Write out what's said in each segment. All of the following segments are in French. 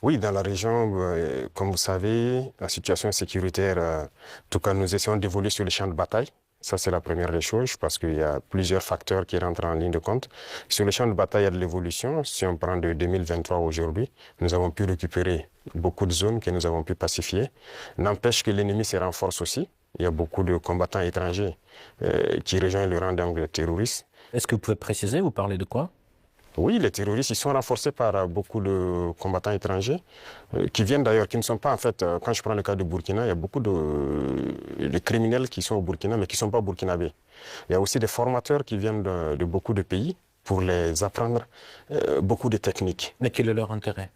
Oui, dans la région, comme vous savez, la situation sécuritaire, en tout cas, nous essayons d'évoluer sur le champ de bataille. Ça, c'est la première des choses, parce qu'il y a plusieurs facteurs qui rentrent en ligne de compte. Sur le champ de bataille, il y a de l'évolution. Si on prend de 2023 aujourd'hui, nous avons pu récupérer beaucoup de zones que nous avons pu pacifier. N'empêche que l'ennemi se renforce aussi. Il y a beaucoup de combattants étrangers qui rejoignent le rang des terroristes. Est-ce que vous pouvez préciser, vous parlez de quoi? Oui, les terroristes, ils sont renforcés par beaucoup de combattants étrangers qui viennent d'ailleurs, qui ne sont pas en fait, quand je prends le cas du Burkina, il y a beaucoup de criminels qui sont au Burkina mais qui ne sont pas burkinabés. Il y a aussi des formateurs qui viennent de beaucoup de pays pour les apprendre beaucoup de techniques. Mais quel est leur intérêt?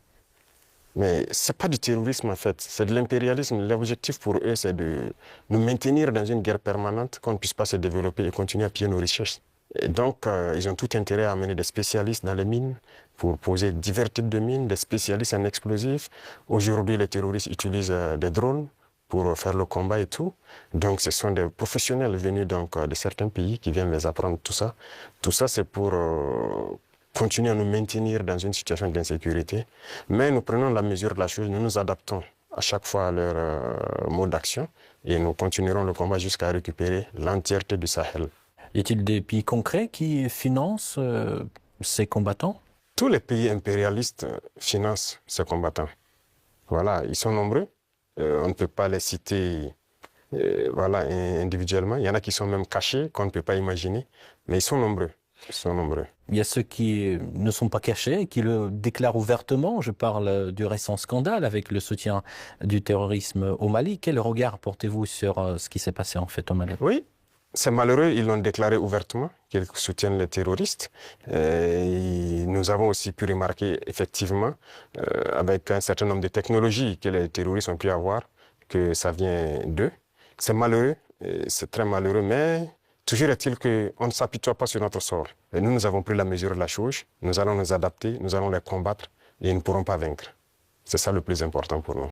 Mais ce n'est pas du terrorisme en fait, c'est de l'impérialisme. L'objectif pour eux, c'est de nous maintenir dans une guerre permanente, qu'on ne puisse pas se développer et continuer à piller nos richesses. Et donc, ils ont tout intérêt à amener des spécialistes dans les mines pour poser divers types de mines, des spécialistes en explosifs. Aujourd'hui, les terroristes utilisent des drones pour faire le combat et tout. Donc, ce sont des professionnels venus donc, de certains pays qui viennent les apprendre tout ça. Tout ça, c'est pour continuer à nous maintenir dans une situation d'insécurité. Mais nous prenons la mesure de la chose, nous nous adaptons à chaque fois à leur mode d'action et nous continuerons le combat jusqu'à récupérer l'entièreté du Sahel. Y a-t-il des pays concrets qui financent ces combattants? Tous les pays impérialistes financent ces combattants. Voilà, ils sont nombreux. On ne peut pas les citer voilà, individuellement. Il y en a qui sont même cachés, qu'on ne peut pas imaginer. Mais ils sont nombreux. Ils sont nombreux. Il y a ceux qui ne sont pas cachés et qui le déclarent ouvertement. Je parle du récent scandale avec le soutien du terrorisme au Mali. Quel regard portez-vous sur ce qui s'est passé en fait au Mali? Oui, c'est malheureux, ils l'ont déclaré ouvertement, qu'ils soutiennent les terroristes. Et nous avons aussi pu remarquer, effectivement, avec un certain nombre de technologies que les terroristes ont pu avoir, que ça vient d'eux. C'est malheureux, c'est très malheureux, mais toujours est-il qu'on ne s'apitoie pas sur notre sort. Et nous avons pris la mesure de la chose, nous allons nous adapter, nous allons les combattre et ils ne pourront pas vaincre. C'est ça le plus important pour nous.